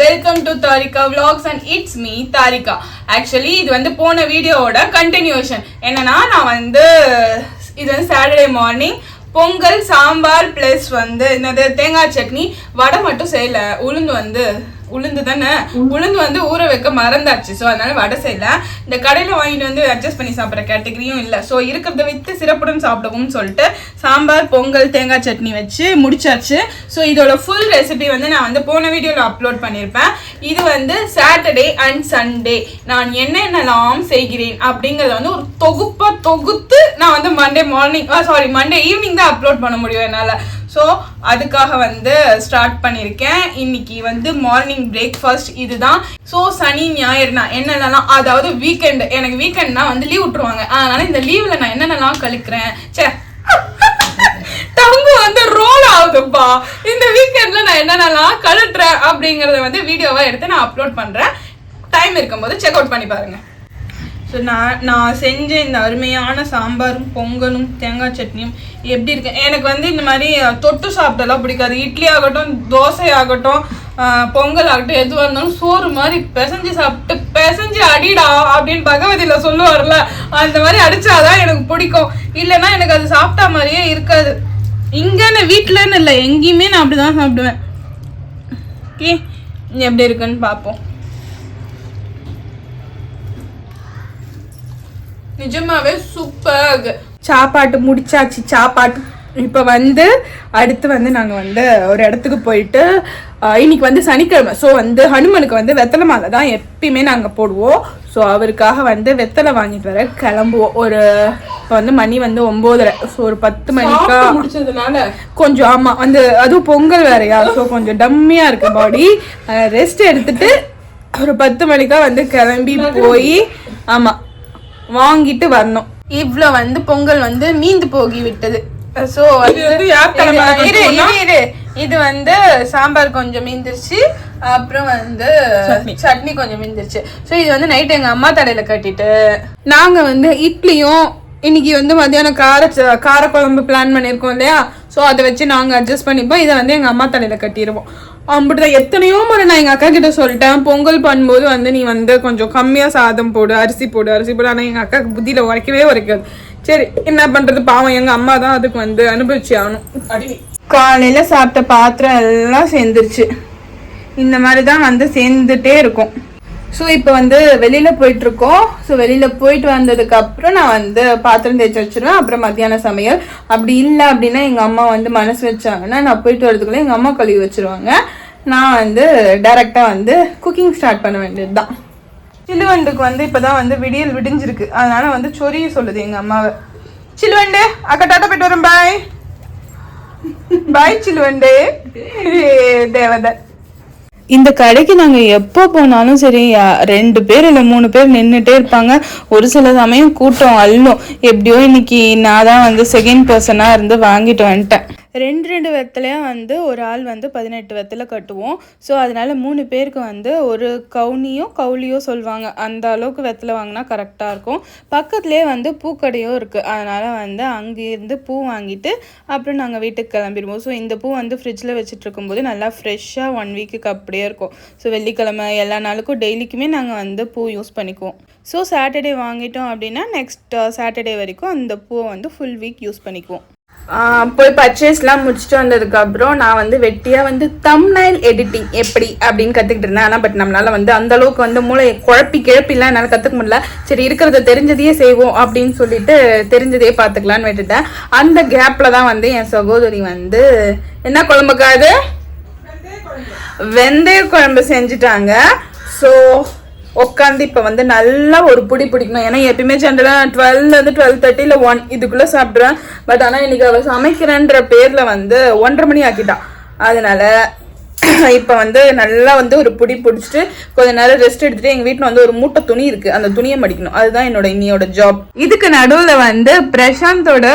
Welcome to Tarika vlogs and it's me Tarika. Actually இது வந்து போன வீடியோவோட கண்டினியூஷன். என்னன்னா நான் வந்து இது வந்து Saturday morning Pongal sambar plus வந்து என்னது தேங்காய் சட்னி வடை மட்டும் செய்யல. உளுந்து தானே உளுந்து வந்து ஊற வைக்க மறந்தாச்சு. ஸோ அதனால வடை செய்யல. இந்த கடையில் வாங்கிட்டு வந்து அட்ஜஸ்ட் பண்ணி சாப்பிட்ற கேட்டகரியும் இல்லை. ஸோ இருக்கிறத வித்து சிறப்புடன் சாப்பிடுவோம்னு சொல்லிட்டு சாம்பார் பொங்கல் தேங்காய் சட்னி வச்சு முடிச்சாச்சு. ஸோ இதோட ஃபுல் ரெசிபி வந்து நான் வந்து போன வீடியோவில் அப்லோட் பண்ணியிருப்பேன். இது வந்து சாட்டர்டே அண்ட் சண்டே நான் என்னென்னலாம் செய்கிறேன் அப்படிங்கிறத வந்து ஒரு தொகுத்து நான் வந்து மண்டே ஈவினிங் தான் அப்லோட் பண்ண முடியும் என்னால். ஸோ அதுக்காக வந்து ஸ்டார்ட் பண்ணியிருக்கேன். இன்னைக்கு வந்து மார்னிங் பிரேக்ஃபாஸ்ட் இதுதான். ஸோ சனி ஞாயிறுனா என்னென்னலாம், அதாவது வீக்கெண்டு, எனக்கு வீக்கெண்ட்னா வந்து லீவ் விட்டுருவாங்க. அதனால இந்த லீவில் நான் என்னென்னலாம் கழிக்கிறேன். டங்கு வந்து ரோல் ஆகுதுப்பா. இந்த வீக்கெண்ட்ல நான் என்னென்னலாம் கழுட்டுறேன் அப்படிங்கிறத வந்து வீடியோவாக எடுத்து நான் அப்லோட் பண்ணுறேன். டைம் இருக்கும்போது செக் அவுட் பண்ணி பாருங்கள். ஸோ நான் செஞ்ச இந்த அருமையான சாம்பாரும் பொங்கலும் தேங்காய் சட்னியும் எப்படி இருக்கு. எனக்கு வந்து இந்த மாதிரி தொட்டு சாப்பிட்டெல்லாம் பிடிக்காது. இட்லி ஆகட்டும், தோசை ஆகட்டும், பொங்கல் ஆகட்டும், எதுவாக இருந்தாலும் சோறு மாதிரி பிசைஞ்சு அடிடா அப்படின்னு பகவதியில் சொல்லுவார்ல, அந்த மாதிரி அடிச்சாதான் எனக்கு பிடிக்கும். இல்லைன்னா எனக்கு அது சாப்பிட்டா மாதிரியே இருக்காது. இங்கன்னு வீட்டிலன்னு இல்லை, எங்கேயுமே நான் அப்படி தான் சாப்பிடுவேன். ஓகே, எப்படி இருக்குன்னு பார்ப்போம். நிஜமாவே சூப்பர். சாப்பாட்டு முடிச்சாச்சு. சாப்பாட்டு இப்போ வந்து அடுத்து வந்து நாங்கள் வந்து ஒரு இடத்துக்கு போயிட்டு இன்னைக்கு வந்து சனிக்கிழமை. ஸோ வந்து ஹனுமனுக்கு வந்து வெத்தலை மாலை தான் எப்பயுமே நாங்கள் போடுவோம். ஸோ அவருக்காக வந்து வெத்தலை வாங்கிட்டு வர கிளம்புவோம். இப்போ வந்து மணி வந்து 9:30. ஸோ ஒரு 10 மணிக்கா முடிச்சதுனால கொஞ்சம் ஆமாம் வந்து அதுவும் பொங்கல் வேறையா. ஸோ கொஞ்சம் டம்மியாக இருக்கு பாடி. ரெஸ்ட் எடுத்துட்டு ஒரு 10 மணிக்கா வந்து கிளம்பி போய் ஆமாம் வாங்கிட்டு வரணும். இவ்வளோ வந்து பொங்கல் வந்து மீந்து போகி விட்டது. ஸோ இது வந்து சாம்பார் கொஞ்சம் மீந்துருச்சு, அப்புறம் வந்து சட்னி கொஞ்சம் மீந்துருச்சு. ஸோ இது வந்து நைட் எங்கள் அம்மா தடையில கட்டிட்டு நாங்கள் வந்து இட்லியும் இன்னைக்கு வந்து மத்தியானம் காரக்குழம்பு பிளான் பண்ணியிருக்கோம் இல்லையா. ஸோ அதை வச்சு நாங்கள் அட்ஜஸ்ட் பண்ணிப்போம். இதை வந்து எங்கள் அம்மா தலையில் கட்டிடுவோம். அப்படிதான் எத்தனையோ முறை நான் எங்கள் அக்கா கிட்ட சொல்லிட்டேன், பொங்கல் பண்ணும்போது வந்து நீ வந்து கொஞ்சம் கம்மியாக சாதம் போடு, அரிசி போடு. ஆனால் எங்கள் அக்காவுக்கு புத்தியில் உரைக்காது. சரி என்ன பண்ணுறது, பாவம் எங்கள் அம்மா தான் அதுக்கு வந்து அனுபவிச்சு ஆகணும். காலையில் சாப்பிட்ட பாத்திரம் எல்லாம் சேர்ந்துருச்சு. இந்த மாதிரி தான் வந்து சேர்ந்துட்டே இருக்கும். ஸோ இப்போ வந்து வெளியில் போயிட்டுருக்கோம். ஸோ வெளியில் போயிட்டு வந்ததுக்கப்புறம் நான் வந்து பாத்திரம் தேய்ச்சி வச்சுருவேன். அப்புறம் மத்தியான சமையல். அப்படி இல்லை அப்படின்னா எங்கள் அம்மா வந்து மனசு வச்சாங்கன்னா நான் போயிட்டு வரதுக்குள்ளே எங்கள் அம்மா கழுவி வச்சுருவாங்க. நான் வந்து டைரெக்டாக வந்து குக்கிங் ஸ்டார்ட் பண்ண வேண்டியது தான். சிலுவண்டுக்கு வந்து இப்போ தான் வந்து விடிஞ்சிருக்கு. அதனால் வந்து சொரிய சொல்லுது எங்கள் அம்மாவை. சிலுவண்டு அக்கா டாட்டா போயிட்டு வரேன், பாய் பாய் சிலுவண்டு தேவதை. இந்த கடைக்கு நாங்கள் எப்போ போனாலும் சரி 2 பேர் இல்லை 3 பேர் நின்றுட்டே இருப்பாங்க. ஒரு சில சமயம் கூட்டம் அள்ளும். எப்படியோ இன்னைக்கு நான் தான் வந்து செகண்ட் பர்சனாக இருந்து வாங்கிட்டு வந்துட்டேன். 2 வெத்தலையாக வந்து ஒரு ஆள் வந்து 18 வெத்தலை கட்டுவோம். ஸோ அதனால 3 பேருக்கு வந்து ஒரு கவுளியோ சொல்லுவாங்க. அந்த அளவுக்கு வெத்தலை வாங்கினா கரெக்டாக இருக்கும். பக்கத்துலேயே வந்து பூக்கடையும் இருக்குது. அதனால் வந்து அங்கேருந்து பூ வாங்கிட்டு அப்புறம் நாங்கள் வீட்டுக்கு கிளம்பிடுவோம். ஸோ இந்த பூ வந்து ஃப்ரிட்ஜில் வச்சுட்டு இருக்கும்போது நல்லா ஃப்ரெஷ்ஷாக 1 வீக்குக்கு அப்படியே இருக்கும். ஸோ வெள்ளிக்கிழமை எல்லா நாளுக்கும் டெய்லிக்குமே நாங்கள் வந்து பூ யூஸ் பண்ணிக்குவோம். ஸோ சாட்டர்டே வாங்கிட்டோம் அப்படின்னா நெக்ஸ்ட் சாட்டர்டே வரைக்கும் அந்த பூவை வந்து ஃபுல் வீக் யூஸ் பண்ணிக்குவோம். போய் பர்ச்சேஸ்லாம் முடிச்சுட்டு வந்ததுக்கப்புறம் நான் வந்து வெட்டியாக வந்து தம்ப்நெயில் எடிட்டிங் எப்படி அப்படின்னு கற்றுக்கிட்டு இருந்தேன். ஆனால் பட் நம்மளால் வந்து அந்தளவுக்கு வந்து மூளை கிழப்பிலாம் என்னால் கற்றுக்க முடியல. சரி இருக்கிறத தெரிஞ்சதையே செய்வோம் அப்படின்னு சொல்லிட்டு தெரிஞ்சதையே பார்த்துக்கலான்னு விட்டுட்டேன். அந்த கேப்பில் தான் வந்து என் சகோதரி வந்து என்ன குழம்புக்கா அது வெந்தய குழம்பு செஞ்சுட்டாங்க. ஸோ உட்காந்து இப்போ வந்து நல்லா ஒரு பிடிக்கணும். ஏன்னா எப்பயுமே ஜென்ரலாக 12 12:30 இல்லை 1 இதுக்குள்ளே சாப்பிட்றேன். பட் ஆனால் இன்னைக்கு அவள் சமைக்கிறேன்ற பேரில் வந்து 1:30 மணி ஆக்கிட்டான். அதனால இப்போ வந்து நல்லா வந்து ஒரு பிடிச்சிட்டு கொஞ்ச நேரம் ரெஸ்ட் எடுத்துட்டு எங்கள் வீட்டில் வந்து ஒரு மூட்டை துணி இருக்குது, அந்த துணியை மடிக்கணும். அதுதான் இன்னையோட ஜாப். இதுக்கு நடுவில் வந்து பிரசாந்தோட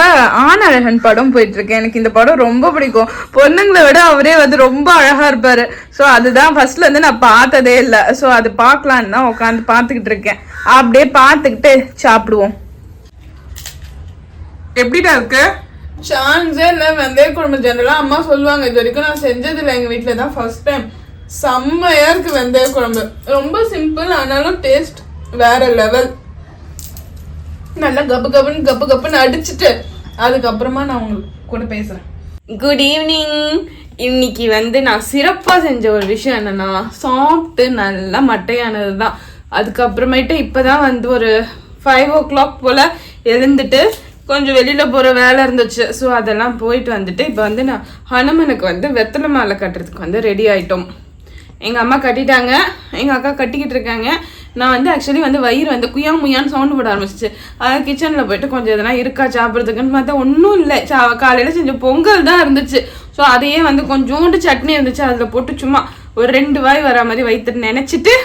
ஆணழகன் படம் போயிட்டு இருக்கு. எனக்கு இந்த படம் ரொம்ப பிடிக்கும். பொண்ணுங்களை விட அவரே வந்து ரொம்ப அழகா இருப்பாரு. ஸோ அதுதான் ஃபர்ஸ்ட்ல இருந்து நான் பார்த்ததே இல்லை. ஸோ அது பார்க்கலான்னு தான் உட்காந்து பார்த்துக்கிட்டு இருக்கேன். அப்படியே பார்த்துக்கிட்டு சாப்பிடுவோம். எப்படிடா இருக்கு? சான்ஸே இல்லை. வெந்தய குழம்பு ஜெனரலாக அம்மா சொல்லுவாங்க, இது வரைக்கும் நான் செஞ்சதில்லை. எங்கள் வீட்டில் தான் ஃபர்ஸ்ட் டைம் செம்மையா இருக்கு வெந்தய குழம்பு. ரொம்ப சிம்பிள், ஆனாலும் டேஸ்ட் வேற லெவல். நல்லா கப்புன்னு அடிச்சுட்டு அதுக்கப்புறமா நான் உங்களுக்கு கூட பேசுறேன். Good evening. இன்னைக்கு வந்து நான் சிறப்பா செஞ்ச ஒரு விஷயம் என்னன்னா, சாப்பிட்டு நல்லா மட்டையானது தான். அதுக்கப்புறமேட்டு இப்பதான் வந்து ஒரு 5 o'clock போல எழுந்துட்டு கொஞ்சம் வெளியில போற வேலை இருந்துச்சு. ஸோ அதெல்லாம் போயிட்டு வந்துட்டு இப்போ வந்து நான் ஹனுமனுக்கு வந்து வெத்தலை மாலை கட்டுறதுக்கு வந்து ரெடி ஆயிட்டோம். எங்க அம்மா கட்டிட்டாங்க, எங்க அக்கா கட்டிக்கிட்டு இருக்காங்க. நான் வந்து ஆக்சுவலி வந்து வயிறு வந்து குயா முயான்னு சவுண்டு போட ஆரம்பிச்சிச்சு. அதான் கிச்சனில் போயிட்டு கொஞ்சம் எதனா இருக்கா சாப்பிட்றதுக்குன்னு பார்த்தா ஒன்றும் இல்லை. காலையில் செஞ்ச பொங்கல் தான் இருந்துச்சு. ஸோ அதையே வந்து கொஞ்சோண்டு சட்னி இருந்துச்சு, அதில் போட்டு சும்மா ஒரு 2 வாய் வர மாதிரி வயிற்று நினச்சிட்டு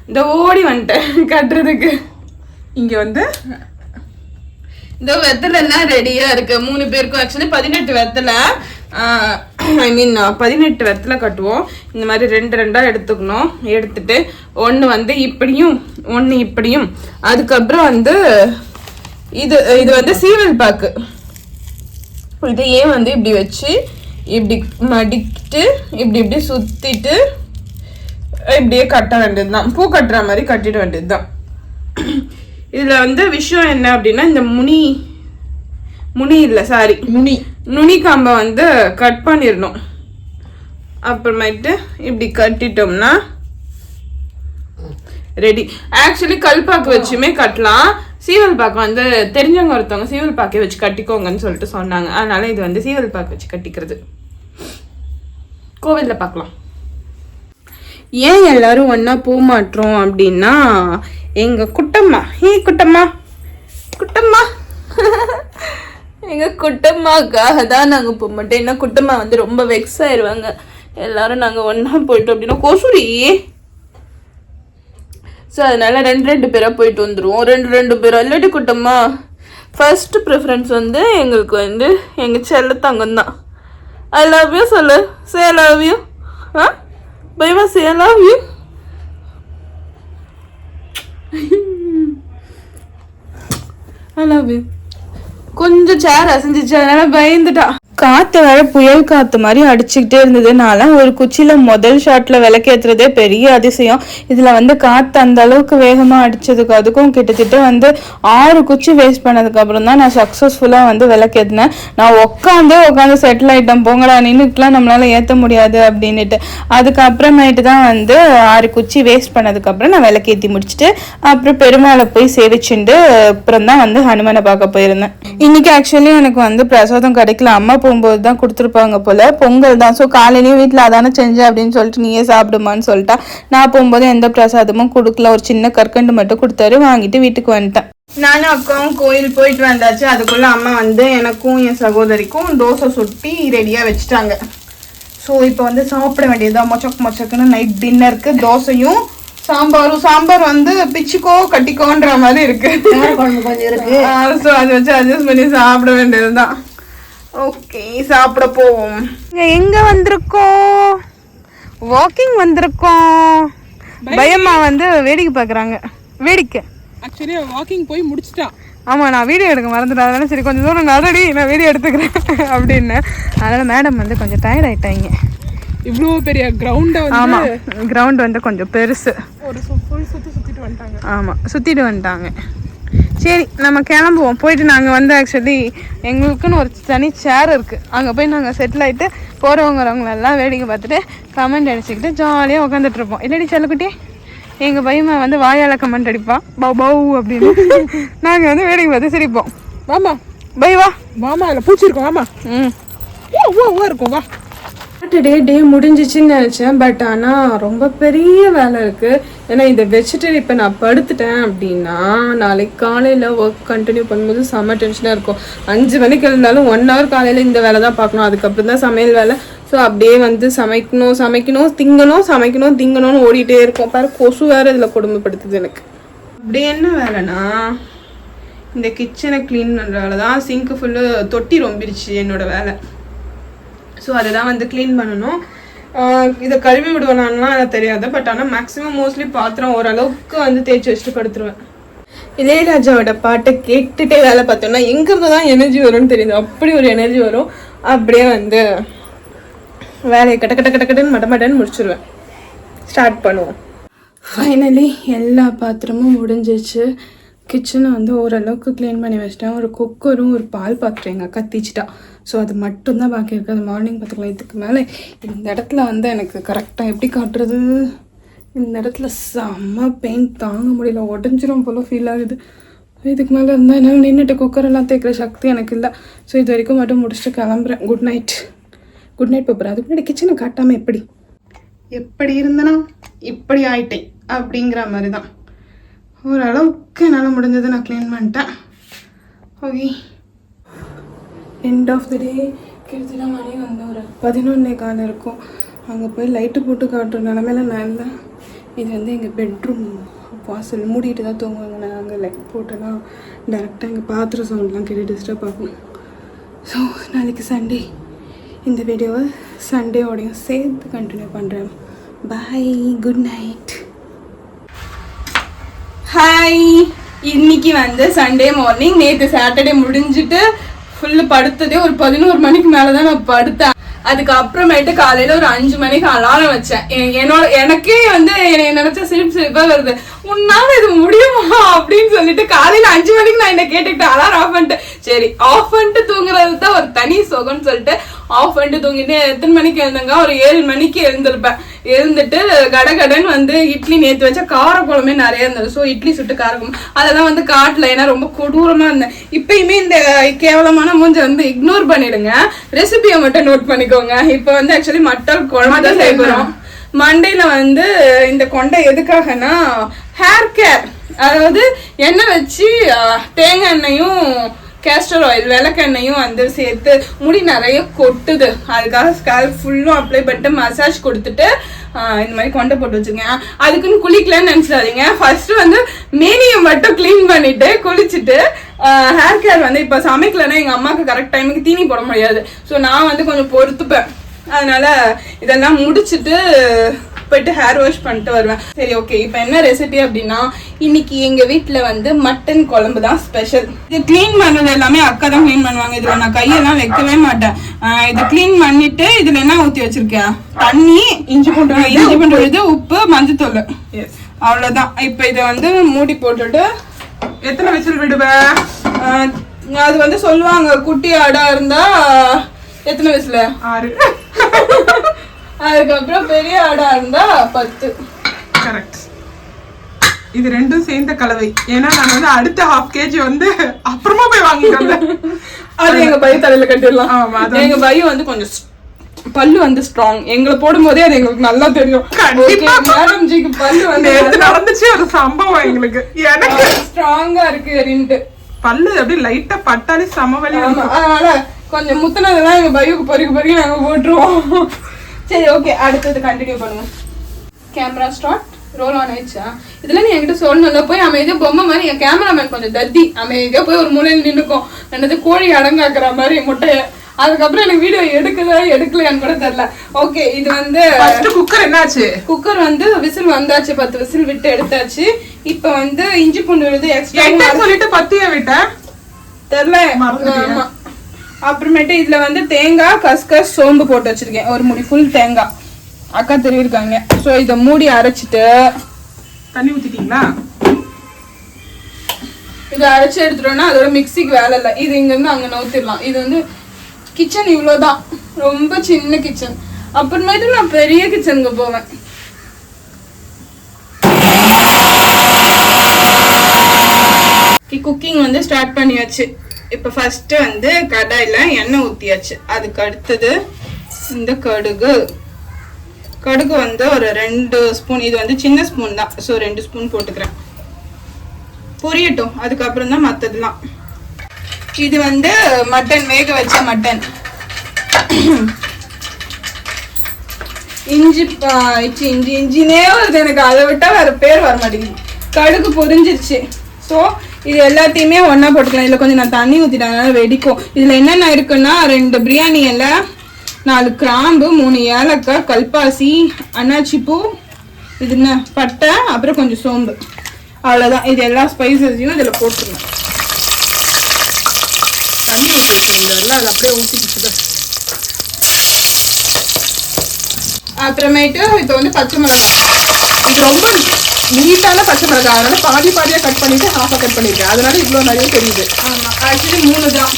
இந்த ஓடி வந்துட்டேன் கட்டுறதுக்கு. இங்கே வந்து இந்த வெத்தலை எல்லாம் ரெடியாக இருக்கு 3 பேருக்கும். ஆக்சுவலி 18 வெத்தலை, ஐ மீன் 18 வெத்தலை கட்டுவோம். இந்த மாதிரி 2 எடுத்துக்கணும். எடுத்துட்டு ஒன்று வந்து இப்படியும் ஒன்று இப்படியும். அதுக்கப்புறம் வந்து இது வந்து சீவல் பாக்கு. இதையே வந்து இப்படி வச்சு இப்படி மடிக்கிட்டு இப்படி சுத்திட்டு இப்படியே கட்ட வேண்டியதுதான். பூ கட்டுற மாதிரி கட்டிட வேண்டியதுதான். இதுல வந்து விஷயம் என்ன அப்படின்னா, இந்த நுனி காம்பை வந்து கட் பண்ணிடணும். அப்புறமேட்டு இப்படி கட்டிட்டோம்னா ரெடி. ஆக்சுவலி கல்பாக்கு வச்சுமே கட்டலாம். சீவல் பாக்கு வந்து தெரிஞ்சவங்க ஒருத்தவங்க சீவல் பாக்கை வச்சு கட்டிக்கோங்கன்னு சொல்லிட்டு சொன்னாங்க. அதனால இது வந்து சீவல் பாக்கு வச்சு கட்டிக்கிறது. கோவில்ல பார்க்கலாம். ஏன் எல்லாரும் ஒன்னா போக மாட்டோம் அப்படின்னா, எங்க குட்டம்மா எங்க குட்டம்மாக்காக தான் நாங்க போக மாட்டோம். ஏன்னா குட்டம்மா வந்து ரொம்ப வெக்ஸ் ஆயிடுவாங்க. எல்லாரும் நாங்க ஒன்னா போயிட்டோம் அப்படின்னா கொசுரி. ஸோ அதனால 2 பேரா போயிட்டு வந்துடுவோம். 2 பேரா இல்லாட்டி குட்டம்மா. ஃபர்ஸ்ட் ப்ரிஃபரன்ஸ் வந்து எங்களுக்கு வந்து எங்க செல்ல தங்கம் தான். ஐ லவ் யூ சொல்லு. Say I love you. பைமா say I love you. I love you. கொஞ்சம் சேர் அசைஞ்சிச்சு, அதனால பயந்துட்டா. காத்து வேற புயல் காத்து மாதிரி அடிச்சுக்கிட்டே இருந்ததுனால ஒரு குச்சியில முதல் ஷாட்ல விளக்கேற்றுறதே பெரிய அதிசயம். இதுல வந்து காத்து அந்த அளவுக்கு வேகமா அடிச்சதுக்கு அதுக்கும் கிட்டத்தட்ட வந்து 6 குச்சி வேஸ்ட் பண்ணதுக்கு அப்புறம் தான் நான் சக்சஸ்ஃபுல்லா வந்து விளக்கேற்றினேன். நான் உட்காந்து செட்டில் ஆயிட்டேன். போங்கடா நின்றுட்டுலாம் நம்மளால ஏற்ற முடியாது அப்படின்னுட்டு. அதுக்கப்புறமேட்டு தான் வந்து 6 குச்சி வேஸ்ட் பண்ணதுக்கு அப்புறம் நான் விளக்கேற்றி முடிச்சுட்டு அப்புறம் பெருமாளை போய் சேவிச்சுட்டு அப்புறம் தான் வந்து ஹனுமனை பார்க்க போயிருந்தேன். இன்னைக்கு ஆக்சுவலி எனக்கு வந்து பிரசாதம் கிடைக்கல. அம்மா போகும்போது தான் கொடுத்துருப்பாங்க போல. பொங்கல் தான். ஸோ காலையிலேயும் வீட்டில் அதானே செஞ்சேன் அப்படின்னு சொல்லிட்டு நீயே சாப்பிடுமான்னு சொல்லிட்டா. நான் போகும்போது எந்த பிரசாதமும் கொடுக்கல. ஒரு சின்ன கற்கண்டு மட்டும் கொடுத்தாரு, வாங்கிட்டு வீட்டுக்கு வந்துட்டேன். நானும் அக்காவும் கோயில் போயிட்டு வந்தாச்சு. அதுக்குள்ள அம்மா வந்து எனக்கும் என் சகோதரிக்கும் தோசை சுட்டி ரெடியா வச்சுட்டாங்க. ஸோ இப்போ வந்து சாப்பிட வேண்டியதுதான். மொச்சக்குன்னு நைட் டின்னருக்கு தோசையும் சாம்பார் வந்து பிச்சுக்கோ கட்டிக்கோன்ற மாதிரி இருக்கு. ஸோ அதை வச்சு அட்ஜஸ்ட் பண்ணி சாப்பிட வேண்டியதுதான். ஓகே, சாப்பிட போவோம். எங்க வந்திருக்கோம்? வாக்கிங் வந்திருக்கோம். பயமா வந்து வேடிக்கை பாக்குறாங்க. வேடிக்கை ஆக்சுவலி வாக்கிங் போய் முடிச்சிட்டா. ஆமா, நான் வீடியோ எடுக்க மறந்துட்டேன். அதனால சரி கொஞ்சம் தூரம் நடடி, நான் வீடியோ எடுத்துக்கிறேன் அப்படின்னு. அதனால மேடம் வந்து கொஞ்சம் டயர்ட் ஆயிட்டாங்க. இவ்வளோ பெரிய கிரவுண்டை வந்து, ஆமா கிரவுண்ட் வந்து கொஞ்சம் பெருசு. ஒரு சுத்திட்டு வந்துட்டாங்க. ஆமா, சுத்திட்டு வந்துட்டாங்க. சரி நம்ம கிளம்புவோம். போயிட்டு நாங்கள் வந்து ஆக்சுவலி எங்களுக்குன்னு ஒரு தனி சேர் இருக்குது. அங்கே போய் நாங்கள் செட்டில் ஆகிட்டு போகிறவங்களெல்லாம் வேடிக்கை பார்த்துட்டு கமெண்ட் அடிச்சுக்கிட்டு ஜாலியாக உட்காந்துட்டு இருப்போம். இல்லடி செல்லக்குட்டி, எங்கள் பையன் வந்து வாயால் கமெண்ட் அடிப்பான் பவு அப்படின்னு. நாங்கள் வந்து வேடிக்கை பார்த்து சிரிப்போம். வாமா பை வா, வாமா அதில் பூச்சிருக்கோம் வாமா. இருக்கும் வா. டே முடிஞ்சிச்சுன்னு நினச்சேன். பட் ஆனால் ரொம்ப பெரிய வேலை இருக்குது. ஏன்னா இதை வச்சுட்டு இப்போ நான் படுத்துட்டேன் அப்படின்னா நாளைக்கு காலையில் ஒர்க் கண்டினியூ பண்ணும்போது செம்ம டென்ஷனாக இருக்கும். 5 மணிக்கு எழுந்தாலும் 1 hour காலையில் இந்த வேலை தான் பார்க்கணும். அதுக்கப்புறம் தான் சமையல் வேலை. ஸோ அப்படியே வந்து சமைக்கணும் திங்கணும்னு ஓடிட்டே இருக்கும். பாரு கொசு வேறு இதில் கொடுமைப்படுத்துது எனக்கு. அப்படி என்ன வேலைனா, இந்த கிச்சனை க்ளீன் பண்ணுற வேலை தான். சிங்க்கு ஃபுல்லு தொட்டி ரொம்பிடுச்சு என்னோட வேலை. ஸோ அதை தான் வந்து க்ளீன் பண்ணணும். இதை கழுவி விடுவேனான்லாம் எனக்கு தெரியாது. பட் ஆனால் மேக்ஸிமம் மோஸ்ட்லி பாத்திரம் ஓரளவுக்கு வந்து தேய்ச்சி வச்சுட்டு படுத்துருவேன். இளையராஜாவோட பாட்டை கேட்டுகிட்டே வேலை பார்த்தோம்னா எங்கிருந்து தான் எனர்ஜி வரும்னு தெரியுது. அப்படி ஒரு எனர்ஜி வரும். அப்படியே வந்து வேலையை கட்டன்னு மட்டன்னு முடிச்சிருவேன். ஸ்டார்ட் பண்ணுவோம். ஃபைனலி எல்லா பாத்திரமும் முடிஞ்சிச்சு. கிச்சனை வந்து ஓரளவுக்கு க்ளீன் பண்ணி வச்சிட்டேன். ஒரு குக்கரும் ஒரு பால் பாத்திரம் எங்கள் அக்கா தீச்சிட்டா. ஸோ அது மட்டும்தான் பாக்கி இருக்குது. அது மார்னிங் பார்த்துக்கலாம். இதுக்கு மேலே இந்த இடத்துல வந்து எனக்கு கரெக்டாக எப்படி காட்டுறது, இந்த இடத்துல செம்ம பெயின் தாங்க முடியல, உடஞ்சிரும் போல ஃபீல் ஆகுது. இதுக்கு மேலே இருந்தால் என்னால் நின்றுட்டு குக்கரெல்லாம் தேய்க்கிற சக்தி எனக்கு இல்லை. ஸோ இது வரைக்கும் மட்டும் முடிச்சுட்டு கிளம்புறேன். குட் நைட் போகிறேன். அதுக்கு முன்னாடி கிச்சனை காட்டாமல் எப்படி இருந்தனா இப்படி ஆயிட்டேன் அப்படிங்கிற மாதிரி தான். ஓரளவுக்கு என்னால் முடிஞ்சதை நான் க்ளீன் பண்ணிட்டேன். ஓகே, எண்ட் ஆஃப் த டே. கிட்டத்தட்ட மணி வந்து ஒரு 11:15 இருக்கும். அங்கே போய் லைட்டு போட்டு காட்டுற நிலமையில நான் இல்லை. இது வந்து எங்கள் பெட்ரூம் வாசல் மூடிட்டு தான் தூங்குவாங்க. நான் அங்கே லைட் போட்டேன்னா டேரெக்டாக எங்கள் பாத்திர சவுண்ட்லாம் கேட்டு டிஸ்டர்ப் ஆகும். ஸோ நாளைக்கு சண்டே. இந்த வீடியோவை சண்டேவோடையும் சேர்த்து கண்டினியூ பண்ணுறேன். பாய், குட் நைட். ஹாய், இன்னைக்கு வந்து சண்டே மார்னிங். நேற்று சாட்டர்டே முடிஞ்சுட்டு ஃபுல்லு படுத்ததே ஒரு 11 மணிக்கு மேலே தான் நான் படுத்தேன். அதுக்கப்புறமேட்டு காலையில ஒரு 5 மணிக்கு அலாரம் வச்சேன். எனக்கே வந்து என்னை நினைச்சா சிரிப்பா வருது. உன்னால இது முடியுமா அப்படின்னு சொல்லிட்டு காலையில 5 மணிக்கு நான் என்ன கேட்டுக்கிட்டேன். அலாரம் ஆஃப் பண்ணிட்டு சரி ஆஃப் பண்ணிட்டு தூங்குறது தான் ஒரு தனி சுகம்னு சொல்லிட்டு ஆஃப் பண்ணிட்டு தூங்கிட்டு எத்தனை மணிக்கு எழுந்தங்க, ஒரு 7 மணிக்கு எழுந்திருப்பேன். எழுந்துட்டு கடகடன்னு வந்து இட்லி நேற்று வச்சா காரக்குழம்பே நிறைய இருந்தது. ஸோ இட்லி சுட்டு காரக்குழம்பு அதெல்லாம் வந்து காட்டல, ஏன்னா ரொம்ப கொடூரமா இருந்தேன். இப்பயுமே இந்த கேவலமான மூஞ்சை வந்து இக்னோர் பண்ணிடுங்க, ரெசிபியை மட்டும் நோட் பண்ணிக்கோங்க. இப்போ வந்து ஆக்சுவலி மட்டன் குழம்பு தான் செய்ய போறோம். மண்டையில வந்து இந்த கொண்டை எதுக்காகனா ஹேர் கேர், அதாவது எண்ணெய் வச்சு தேங்காய் எண்ணெயும் கேஸ்டர் ஆயில் விளக்கெண்ணையும் வந்து சேர்த்து முடி நிறைய கொட்டுது. அதுக்காக ஸ்கால்ப் ஃபுல்லும் அப்ளை பண்ணிட்டு மசாஜ் கொடுத்துட்டு இந்த மாதிரி கொண்டை போட்டு வச்சுருக்கேன். அதுக்குன்னு குளிக்கலன்னு நினச்சிடாதீங்க. ஃபர்ஸ்ட் வந்து மேனியை மட்டும் க்ளீன் பண்ணிட்டு குளிச்சுட்டு ஹேர் கேர் வந்து இப்போ சமைக்கலன்னா எங்கள் அம்மாவுக்கு கரெக்ட் டைமுக்கு தீனி போட முடியாது. ஸோ நான் வந்து கொஞ்சம் பொறுத்துப்பேன். அதனால இதெல்லாம் முடிச்சுட்டு போயிட்டு ஹேர் வாஷ் பண்ணிட்டு வருவேன். சரி, ஓகே. இப்போ என்ன ரெசிபி அப்படின்னா, இன்னைக்கு எங்க வீட்டில் வந்து மட்டன் குழம்பு தான் ஸ்பெஷல். இது கிளீன் பண்ணுறது எல்லாமே அக்கா தான் கிளீன் பண்ணுவாங்க. இதில் நான் கையெல்லாம் வைக்கவே மாட்டேன். இது கிளீன் பண்ணிட்டு இதில் என்ன ஊற்றி வச்சிருக்கேன், தண்ணி, இஞ்சி பூண்டு விழுது, உப்பு, மஞ்சத்தூள், அவ்வளோதான். இப்போ இதை வந்து மூடி போட்டுட்டு எத்தனை விசில் விடுவேன் அது வந்து சொல்லுவாங்க. குட்டி ஆடா இருந்தா எத்தனை விசில்? 6. அதுக்கப்புறம் பெரிய ஆடா இருந்தா 10. கரெக்ட். இது ரெண்டும் சேர்ந்த கலவை. ஏன்னா நான் வந்து அடுத்த 1/2 kg வந்து அப்புறமா போய் வாங்கிட்டு அது எங்க பைய தலையில கட்டிடலாம். எங்க பைய வந்து கொஞ்சம் பல்லு வந்து ஸ்ட்ராங். எங்களை போடும் போதே அது எங்களுக்கு நல்லா தெரியும். மேடம் ஜிக்கு பல்லு வந்து நடந்துச்சு ஒரு சம்பவம். எங்களுக்கு எனக்கு ஸ்ட்ராங்கா இருக்கு அப்படின்ட்டு பல்லு அப்படியே லைட்டா பட்டாலே சமவெளி. அதனால கொஞ்சம் முத்தினதெல்லாம் எங்க பையுக்கு பொறுக்கி நாங்க போட்டுருவோம். சரி, ஓகே. அடுத்தது கண்டினியூ பண்ணுவோம். Camera start. ரோல் ஆன் ஆயிடுச்சா? இதுல நீ என்கிட்ட சொல்லணும்ல, போய் அமைதியா பொம்மை மாதிரி என் கேமராமேன் கொஞ்சம் தத்தி அமைதியா போய் ஒரு மூலையில் நின்னுக்கும். என்னது கோழி அடங்காக்குற மாதிரி முட்டையை. அதுக்கப்புறம் எனக்கு வீடியோ எடுக்கலையான்னு கூட தெரியல. ஓகே, இது வந்து குக்கர் என்னாச்சு? குக்கர் வந்து விசில் வந்தாச்சு, 10 விசில் விட்டு எடுத்தாச்சு. இப்ப வந்து இஞ்சி பூண்டு விழுது எக்ஸ்ட்ரா சொல்லிட்டு 10 விட்டேன் தெரியல. ஆமா. அப்புறமேட்டு இதுல வந்து தேங்காய், கஸ்கஸ், சோம்பு போட்டு வச்சிருக்கேன். ஒரு முடி ஃபுல் தேங்காய் அக்கா தெரிவிருக்காங்க. ஸோ இதை மூடி அரைச்சிட்டு தண்ணி ஊத்திட்டீங்களா? இதை அரைச்சி எடுத்துட்டோம்னா அதோட மிக்சிக்கு வேலை இல்லை. இது இங்க இருந்து அங்க நவுத்திடலாம். இது வந்து கிச்சன் இவ்வளோதான், ரொம்ப சின்ன கிச்சன். அப்புறமேட்டு நான் பெரிய கிச்சனுக்கு போவேன். குக்கிங் வந்து ஸ்டார்ட் பண்ணியாச்சு. இப்போ ஃபர்ஸ்ட் வந்து கடாயில எண்ணெய் ஊற்றியாச்சு. அதுக்கு அடுத்தது இந்த கடுகு வந்து ஒரு 2 ஸ்பூன். இது வந்து சின்ன ஸ்பூன் தான், ஸோ 2 ஸ்பூன் போட்டுக்கிறேன். பொரியட்டும், அதுக்கப்புறம் தான் மற்றதுலாம். இது வந்து மட்டன், வேக வச்ச மட்டன். இஞ்சினே வருது எனக்கு, அதை விட்டா வேற பேர் வர மாட்டேங்குது. கடுகு பொரிஞ்சிருச்சு. ஸோ இது எல்லாத்தையுமே ஒன்றா போட்டுக்கலாம். இதில் கொஞ்சம் நான் தண்ணி ஊற்றிட்டேன், அதனால வெடிக்கும். இதில் என்னென்ன இருக்குன்னா 2 பிரியாணி இலை, 4 கிராம்பு, 3 ஏலக்காய், கல்பாசி, அன்னாச்சி பூ, இது என்ன பட்டை, அப்புறம் கொஞ்சம் சோம்பு, அவ்வளோதான். இது எல்லா ஸ்பைசஸையும் இதில் போட்டுருங்க. தண்ணி ஊற்றி வச்சுருந்ததில்ல, அது அப்படியே ஊற்றிக்கிட்டு. அப்புறமேட்டு இப்போ வந்து பச்சை மிளகாய் இது ரொம்ப நீட்டான பச்சை மிளகாய், அதனால பாதி பாதியா கட் பண்ணிட்டு ஹாஃபா கட் பண்ணிருக்கேன், அதனால இவ்வளவு நிறைய தெரியுது. ஆமா ஆக்சுவலி 3 தான்.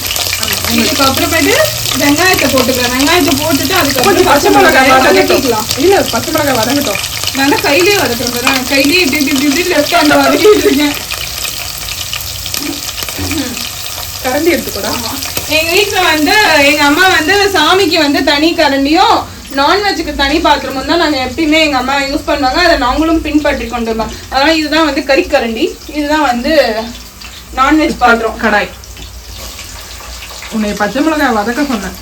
இதுக்கு அப்புறமேட்டு வெங்காயத்தை போட்டுக்கலாம். வெங்காயத்தை போட்டுட்டு அதுக்கு பச்சை மிளகாய் வதக்கிக்கலாம். இல்ல பச்சை மிளகாய் வதங்கட்டும். நான் தான் கையிலேயே வதக்குறேன். கையிலேயே இப்படி லெஃப்ட் ஹேண்ட்ல வதக்கிட்டு இருக்கேன். கரண்டி எடுத்துக்கூடா. எங்க வீட்டுல வந்து எங்க அம்மா வந்து சாமிக்கு வந்து தனி கரண்டியும் நான்வெஜ்ஜுக்கு தனி பாத்திரமும் தான் நாங்க எப்பயுமே எங்க அம்மா யூஸ் பண்ணுவாங்க. அதை நாங்களும் பின்பற்றி கொண்டு வந்தோம். அதனால இதுதான் வந்து கறிக்கரண்டி, இதுதான் வந்து நான்வெஜ் பாத்திரம் கடாய். உன்னை பச்சை மிளகாய் வதக்க சொன்னேன்.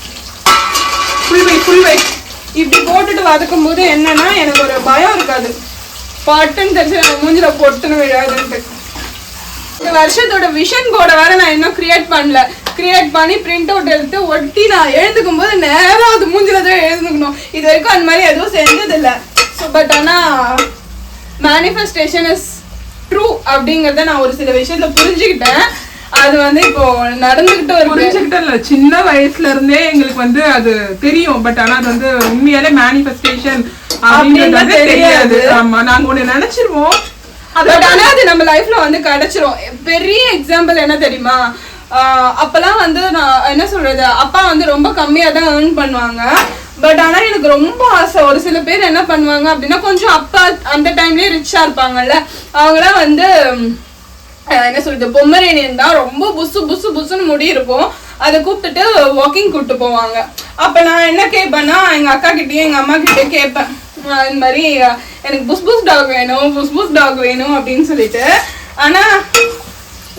ஃபுல் வை இப்படி போட்டுட்டு வதக்கும் போது என்னன்னா எனக்கு ஒரு பயம் இருக்காது, பட்டுன்னு தெரிஞ்சு நம்ம மூஞ்சில பொட்டுன்னு விழாதுன்ட்டு. இந்த வருஷத்தோட விஷன் போர்டை வேற நான் இன்னும் கிரியேட் பண்ணல. கிரியேட் பண்ணி பிரிண்ட் அவுட் எடுத்து ஒட்டி நான் எழுந்துக்கும் போது நேரம் அது மூஞ்சில தான் எழுந்துக்கணும். இது வரைக்கும் அந்த மாதிரி எதுவும் செஞ்சது இல்லை. ஸோ பட் ஆனால் மேனிஃபெஸ்டேஷன் இஸ் ட்ரூ அப்படிங்கிறத நான் ஒரு சில விஷயத்துல புரிஞ்சுக்கிட்டேன். அது வந்து இப்போ நடந்துகிட்டு புரிஞ்சுக்கிட்ட இல்ல, சின்ன வயசுல இருந்தே எங்களுக்கு வந்து அது தெரியும். பட் ஆனா அது வந்து உண்மையாலே மேனிஃபெஸ்டேஷன் அப்படின்றது தெரியாது. ஆமா, நாங்க ஒண்ணு நினைச்சிருவோம், பட் ஆனா அது நம்ம லைஃப்ல வந்து கிடைச்சிரும். பெரிய எக்ஸாம்பிள் என்ன தெரியுமா, அப்பெல்லாம் வந்து நான் என்ன சொல்றது, அப்பா வந்து ரொம்ப கம்மியா தான் ஏர்ன் பண்ணுவாங்க. பட் ஆனா எனக்கு ரொம்ப ஆசை. ஒரு சில பேர் என்ன பண்ணுவாங்க அப்படின்னா, கொஞ்சம் அப்பா அந்த டைம்லயே ரிச்சா இருப்பாங்கல்ல, அவங்களாம் வந்து என்ன சொல்றது, பொம்மரேனியன் தான், ரொம்ப புசு புசு புசுன்னு முடி இருக்கும். அதை கூப்பிட்டுட்டு வாக்கிங் கூப்பிட்டு போவாங்க. அப்ப நான் என்ன கேட்பேன்னா, எங்க அக்கா கிட்டயும் எங்க அம்மா கிட்டயும் கேட்பேன், இந்த மாதிரி எனக்கு புஸ் புஸ் டாக் வேணும், புஸ் புஸ் டாக் வேணும் அப்படின்னு சொல்லிட்டு. ஆனா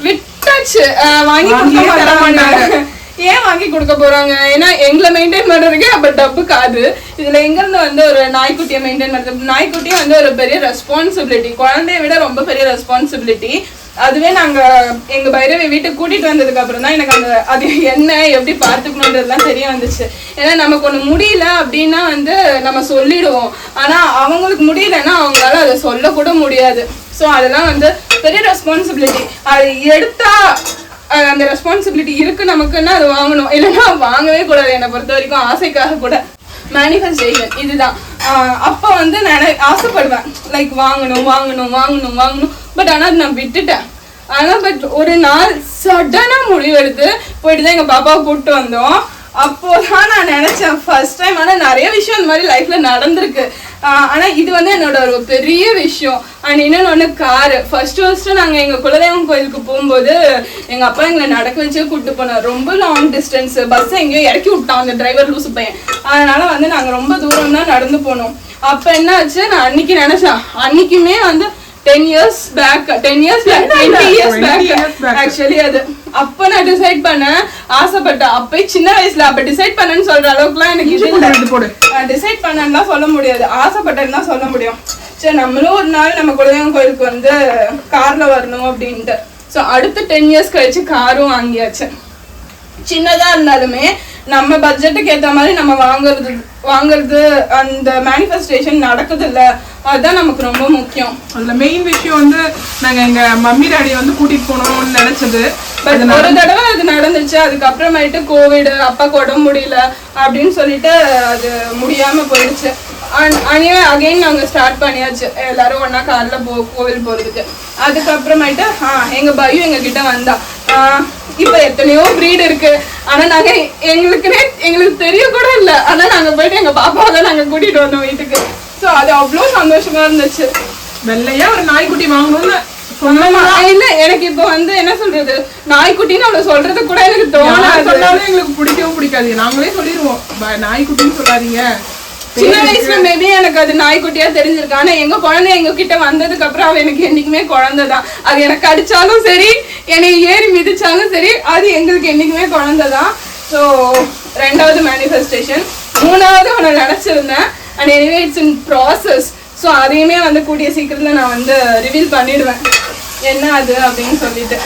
விட்டாச்சு, வாங்கி கொடுக்க மாட்டாங்க. ஏன் வாங்கி கொடுக்க போறாங்க, ஏன்னா எங்களை மெயின்டைன் பண்றதுக்கே அப்ப டப்பு காது. இதுல எங்க இருந்து வந்து ஒரு நாய்க்குட்டியை மெயின்டைன் பண்றது, நாய்க்குட்டியும் வந்து ஒரு பெரிய ரெஸ்பான்சிபிலிட்டி, குழந்தைய விட ரொம்ப பெரிய ரெஸ்பான்சிபிலிட்டி. அதுவே நாங்க எங்க பைரவி வீட்டுக்கு கூட்டிட்டு வந்ததுக்கு அப்புறம் தான் எனக்கு அந்த அது என்ன எப்படி பார்த்துக்கணுன்றதுலாம் தெரிய வந்துச்சு. ஏன்னா நமக்கு ஒண்ணு முடியல அப்படின்னா வந்து நம்ம சொல்லிடுவோம், ஆனா அவங்களுக்கு முடியலன்னா அவங்களால அதை சொல்ல கூட முடியாது. ஸோ அதெல்லாம் வந்து பெரிய ரெஸ்பான்சிபிலிட்டி. அது எடுத்தா அந்த ரெஸ்பான்சிபிலிட்டி இருக்கு நமக்குன்னா அது வாங்கணும், இல்லைன்னா வாங்கவே கூடாது. என்னை பொறுத்த வரைக்கும் ஆசைக்காக கூட மேனிஃபெஸ்டேஷன் இதுதான். அப்போ வந்து நான் ஆசைப்படுவேன், லைக் வாங்கணும் வாங்கணும் வாங்கணும் வாங்கணும். பட் ஆனால் அது நான் விட்டுட்டேன். ஆனால் பட் ஒரு நாள் சடனாக முடிவெடுத்து போயிட்டு தான் எங்கள் பாப்பாவை கூப்பிட்டு வந்தோம். அப்போதான் நான் நினைச்சேன் ஃபர்ஸ்ட் டைம். ஆனால் நிறைய விஷயம் இந்த மாதிரி லைஃப்ல நடந்திருக்கு. ஆனால் இது வந்து என்னோட ஒரு பெரிய விஷயம். அண்ட் இன்னொன்று காரு. ஃபர்ஸ்ட் நாங்கள் எங்கள் குலதெய்வம் கோயிலுக்கு போகும்போது எங்கள் அப்பா எங்களை நடக்க வச்சே கூப்பிட்டு போனோம். ரொம்ப லாங் டிஸ்டன்ஸ், பஸ் எங்கேயோ இறக்கி விட்டான் அந்த டிரைவர் லூசு பையன். அதனால வந்து நாங்கள் ரொம்ப தூரம் தான் நடந்து போனோம். அப்போ என்ன ஆச்சு, நான் அன்னைக்கு நினைச்சேன், அன்னைக்குமே வந்து 10 years back, 20 years back actually. அது அப்ப நான் டிசைட் பண்ணேன், ஆசைப்பட்டேன். அப்பயே சின்ன வயசுல அப்ப டிசைட் பண்ணேன்னு சொல்ற அளவுக்குலாம் எனக்கு இது இல்லை. டிசைட் பண்ணேன்னு சொல்ல முடியாது, ஆசைப்பட்டேன்னு தான் சொல்ல முடியும். சரி, நம்மளும் ஒரு நாள் நம்ம குலதெய்வம் கோயிலுக்கு வந்து கார்ல வரணும் அப்படின்ட்டு. ஸோ அடுத்த 10 years கழிச்சு காரும் வாங்கியாச்சு. சின்னதா இருந்தாலுமே நம்ம பட்ஜெட்டுக்கு ஏற்ற மாதிரி நம்ம வாங்குறது அந்த மேனிஃபெஸ்டேஷன் நடக்குது இல்ல, அதுதான் நமக்கு ரொம்ப முக்கியம். அதுல மெயின் விஷயம் வந்து நாங்க எங்க மம்மி டாடியை வந்து கூட்டிட்டு போனோம்னு நினைச்சது. பட் ஒரு தடவை அது நடந்துச்சு. அதுக்கப்புறமேட்டு கோவிட், அப்பாக்கு உடம்பு முடியல அப்படின்னு சொல்லிட்டு அது முடியாம போயிடுச்சு. அனிவே அகைன் நாங்க ஸ்டார்ட் பண்ணியாச்சு, எல்லாரும் ஒன்னா கார்ல கோவில் போறதுக்கு. அதுக்கப்புறமேட்டு எங்க பையன் எங்க கிட்ட வந்தா. இப்ப எத்தனையோ பிரீட் இருக்கு, ஆனா நாங்க எங்களுக்கு தெரிய கூட இல்லை. ஆனா நாங்க போயிட்டு எங்க பாப்பாவை தான் நாங்க கூட்டிட்டு வந்தோம் வீட்டுக்கு. ஸோ அது அவ்வளோ சந்தோஷமா இருந்துச்சு. வெள்ளையா ஒரு நாய்க்குட்டி வாங்கணும்னு இல்ல, எனக்கு இப்ப வந்து என்ன சொல்றது, நாய்க்குட்டின்னு அவளை சொல்றது கூட எனக்கு தோணாது. எங்களுக்கு பிடிக்கவும் பிடிக்காது, நாங்களே சொல்லிடுவோம் நாய்க்குட்டின்னு சொல்லாதீங்க. சின்ன வயசுல மேபி எனக்கு அது நாய்க்குட்டியா தெரிஞ்சிருக்கு. ஆனா எங்க குழந்தை எங்க கிட்ட வந்ததுக்கு அப்புறம் அவ எனக்கு என்னைக்குமே குழந்தைதான். அது எனக்கு அடிச்சாலும் சரி, என்னை ஏறி மிதிச்சாலும் சரி, அது எங்களுக்கு என்னைக்குமே குழந்தைதான். ஸோ 2வது மேனிஃபெஸ்டேஷன். 3வது ஒன்று நினைச்சிருந்தேன். And anyway it's in process. So அதையுமே வந்து கூடிய சீக்கிரத்தில் நான் வந்து ரிவீல் பண்ணிடுவேன் என்ன அது அப்படின்னு சொல்லிட்டு.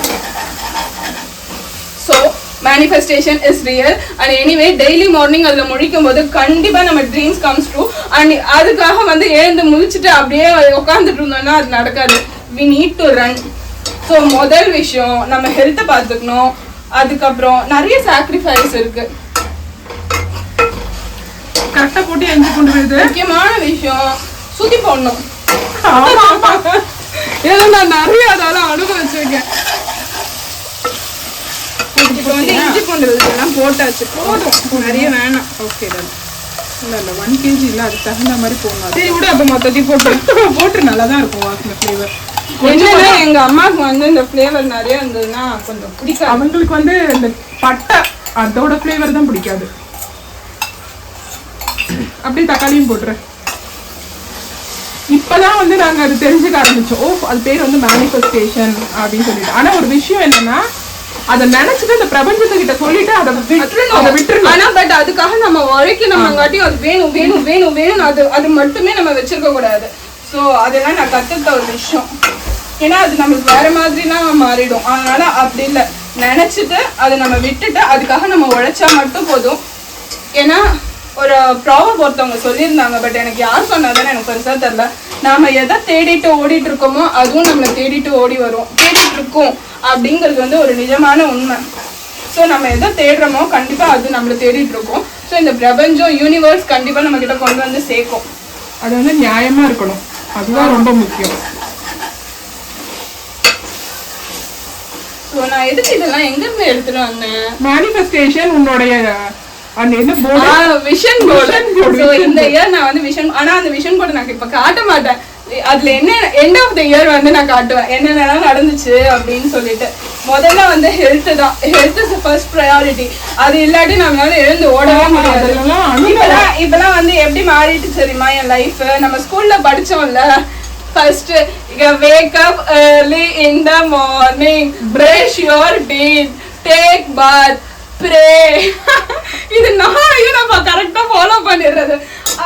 So manifestation is real. And anyway daily morning அதில் முழிக்கும் போது கண்டிப்பாக நம்ம ட்ரீம்ஸ் கம்ஸ் ட்ரூ. அண்ட் அதுக்காக வந்து எழுந்து முழிச்சுட்டு அப்படியே உட்காந்துட்டு இருந்தோம்னா அது நடக்காது. we need to run. So முதல் விஷயம் நம்ம ஹெல்த்தை பார்த்துக்கணும். அதுக்கப்புறம் நிறைய சாக்ரிஃபைஸ் இருக்கு. கரெக்டாக போட்டு எங்கே கொண்டு போயிடுது. முக்கியமான விஷயம் சுத்தி போடணும். ஏன்னா நான் நிறைய அதெல்லாம் அனுபவிச்சிருக்கேன். இப்போ வந்து இஞ்சி பூண்டு எல்லாம் போட்டாச்சு, போதும், நிறைய வேணாம். Okay done. இல்ல 1 kg இல்ல, அதுக்கு தகுந்த மாதிரி போடணும். சரி விட, அப்ப மொத்தத்தையும் போட்டு நல்லா தான் இருக்கும் வாசனை ஃப்ளேவர். என்னன்னா எங்க அம்மாவுக்கு வந்து இந்த ஃப்ளேவர் நிறைய இருந்ததுன்னா கொஞ்சம் பிடிக்காது. அவங்களுக்கு வந்து இந்த பட்டை அதோட ஃப்ளேவர் தான் பிடிக்காது. அப்படியே தக்காளியும் போட்டுறேன். இப்பதான் வந்து நாங்க அது தெரிஞ்சுக்க ஆரம்பிச்சோம். ஓ, அது பேர் வந்து மேனிஃபெஸ்டேஷன் அப்படின்னு சொல்லிட்டு. ஆனா ஒரு விஷயம் என்னன்னா, அதை நினைச்சிட்டு அந்த பிரபஞ்சத்துக்கிட்ட சொல்லிட்டு அதை விட்டுருணும். ஆனா பட் அதுக்காக நம்ம உழைக்கணும்ங்காட்டியும் அது வேணும் வேணும் வேணும் வேணும் அது மட்டுமே நம்ம வச்சிருக்க கூடாது. ஸோ அதெல்லாம் நான் கத்துக்கிட்ட ஒரு விஷயம். ஏன்னா அது நம்மளுக்கு வேற மாதிரிலாம் மாறிடும். அதனால அப்படி இல்லை, நினைச்சிட்டு அதை நம்ம விட்டுட்டு அதுக்காக நம்ம உழைச்சா மட்டும் போதும். ஏன்னா ஒரு ப்ராப்ளம் ஒருத்தவங்க சொல்லியிருந்தாங்க, பட் எனக்கு யார் சொன்னாதானே எனக்கு பெருசா தெரியல. நாம எதை தேடிட்டு ஓடிட்டு இருக்கோமோ அதுவும் நம்மளை தேடிட்டு ஓடி வரும். தேடிட்டு இருக்கோம் அப்படிங்கிறது வந்து ஒரு நிஜமான உண்மை. ஸோ நம்ம எதை தேடுறோமோ கண்டிப்பா அது நம்மளை தேடிட்டு இருக்கோம். ஸோ இந்த பிரபஞ்சம், யூனிவர்ஸ் கண்டிப்பா நம்ம கிட்ட கொண்டு வந்து சேர்க்கும். அது வந்து நியாயமா இருக்கணும், அதுதான் ரொம்ப முக்கியம். ஸோ நான் எதுக்கு இதெல்லாம் எங்க இருந்து எடுத்துட்டு வந்தேன்? மேனிஃபெஸ்டேஷன் உன்னுடைய அந்த என்ன விஷன் போர்டு. ஸோ இந்த இயர் நான் வந்து விஷன், ஆனா அந்த விஷன் போர்டு நான் இப்ப காட்ட மாட்டேன். அதுல என்ன எண்ட் ஆஃப் த இயர் வந்து நான் காட்டுவேன் என்னென்னலாம் நடந்துச்சு அப்படின்னு சொல்லிட்டு. முதல்ல வந்து ஹெல்த் தான். Health is first priority. அது இல்லாட்டி நம்மளால எழுந்து ஓடவே முடியாது. இப்பெல்லாம் வந்து எப்படி மாறிட்டு தெரியுமா என் லைஃப்? நம்ம ஸ்கூல்ல படிச்சோம்ல, first wake up early in the morning, brush your teeth, take bath, pray. இது நான் கரெக்டா ஃபாலோ பண்ணிடுறது.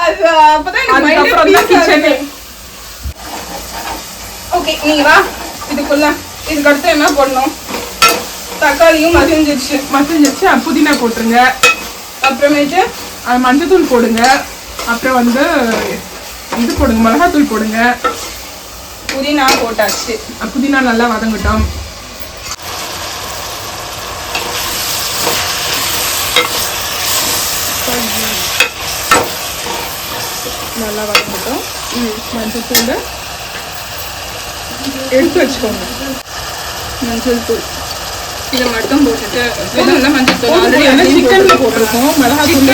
அது அப்பதான் எனக்கு மைண்ட்ல பீஸ் ஆகுது. ஓகே, நீ வா இதுக்குள்ள. இதுக்கு அடுத்து என்ன போடணும்? தக்காளியும் மசிஞ்சிருச்சு. புதினா போட்டுருங்க. அப்புறமேட்டு மஞ்சத்தூள் போடுங்க. அப்புறம் வந்து இது போடுங்க, மிளகாத்தூள் போடுங்க. புதினா போட்டாச்சு. புதினா நல்லா வதங்கட்டும். நல்லா வதங்கட்டும். மஞ்சத்தூள் எடுத்து வச்சுக்கோங்க. மஞ்சள் தூள் இதை மட்டும் போட்டுட்டு சிக்கன்ல போட்டிருக்கோம். மிளகாத்தூள்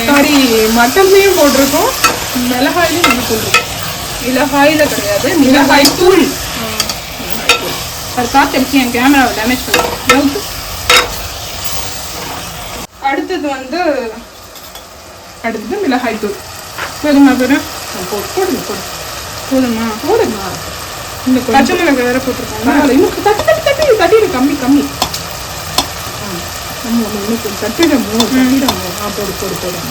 சாரி, மட்டன்லயும் போட்டிருக்கோம், மிளகாயிலையும் இது போட்டிருக்கோம். மிளகாயில கிடையாது, மிளகாய் தூள். அது காத்தடிச்சு என் கேமராவை டேமேஜ் பண்ணுறேன். அடுத்தது மிளகாய் தூள். போதுமா? பேரு போடுங்க போதுமா? போடுங்க. இந்த பச்சை மிளகாய் வேற போட்டிருக்கோம். இன்னும் தட்டிடு கம்மி கம்மி. தட்டிடமோ போடு போடு போடுங்க.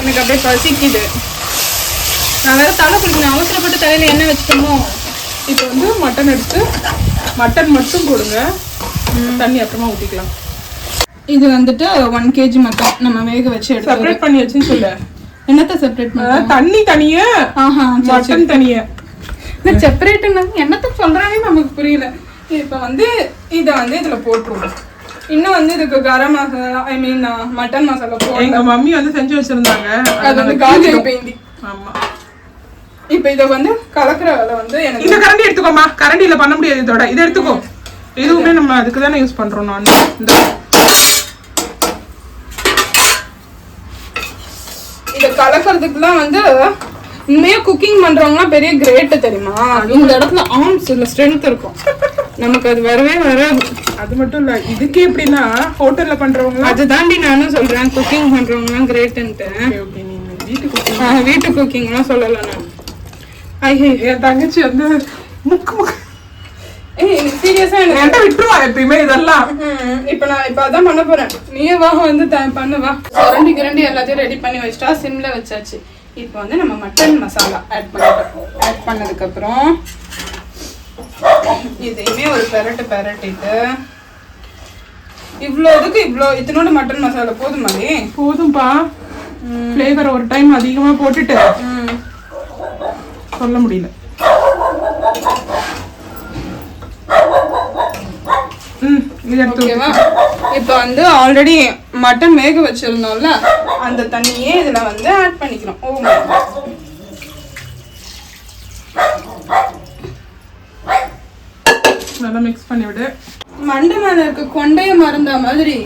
எனக்கு அப்படியே பசிக்குது. நான் வேற தலை குளிக்கணும், அவசரப்பட்டு தலையில எண்ணெய் வச்சுட்டோமோ. இப்போ வந்து மட்டன் எடுத்து மட்டன் மட்டும் போடுங்க, தண்ணி அப்புறமா ஊற்றிக்கலாம். இது வந்துட்டு 1 kg மட்டன் நம்ம வேக வச்சு எடுத்து செப்பரேட் பண்ணி வச்சுன்னு சொல்ல. என்னத்த செப்பரேட் பண்ண? தண்ணி தனியா, மட்டன் தனியா. செப்பரேட்னா என்னத்த சொல்றானே நமக்கு புரியல. இப்போ வந்து இதை வந்து இதுல போட்டுருவோம். இன்னும் வந்து இதுக்கு கரம் மசாலா, ஐ மீன் மட்டன் மசாலா போடுவோம். எங்க மம்மி வந்து செஞ்சு வச்சிருந்தாங்க. அது வந்து காஜரி பெயிண்டி. ஆமா. இப்போ இதை வந்து கலக்கிற வேலை வந்து எனக்கு. இந்த கரண்டி எடுத்துக்கோமா. கரண்டியில பண்ண முடியாது, இதோட இதை எடுத்துக்கோ. இதுவுமே நம்ம அதுக்கு தானே யூஸ் பண்றோம். நான் இந்த இதை கலக்கிறதுக்குலாம் வந்து உண்மையா குக்கிங் பண்றவங்கலாம் பெரிய கிரேட் தெரியுமா? இந்த இடத்துல ஆர்ம்ஸ் இல்ல ஸ்ட்ரென்த் இருக்கும். நமக்கு அது வரவே வராது. அது மட்டும் இல்ல, இதுக்கே எப்படின்னா ஹோட்டல்ல பண்றவங்க, அது தாண்டி நானும் சொல்றேன், குக்கிங் பண்றவங்கலாம் கிரேட்ன்ட்டு. வீட்டு குக்கிங்லாம் சொல்லல நான். என் தங்கச்சி வந்து முக்கு சீரியஸா என்கிட்ட விட்டுருவா எப்பயுமே இதெல்லாம். இப்ப நான் அதான் பண்ண போறேன். நீயே வா வந்து பண்ணுவா. கிரண்டி எல்லாத்தையும் ரெடி பண்ணி வச்சுட்டா, சிம்ல வச்சாச்சு. இப்போ வந்து நம்ம மட்டன் மசாலா ஆட் பண்ணிட்டோம். ஆட் பண்ணதுக்கு அப்புறம் இதையுமே ஒரு பெரட்டிட்டு, இவ்வளோதுக்கு இத்தனோட மட்டன் மசாலா போதுமாடி? போதும்பா. ஃப்ளேவர் ஒரு டைம் அதிகமா போட்டுட்டு சொல்ல முடியல. ஓகேவா? இப்போ வந்து ஆல்ரெடி மட்டன் வேக வச்சிருந்தோம்ல அந்த தண்ணியே இதுல வந்து ஆட் பண்ணிக்கிறோம். நல்லா மிக்ஸ் பண்ணி விடு. மண்டை மேல இருக்க கொண்டைய மறந்த மாதிரி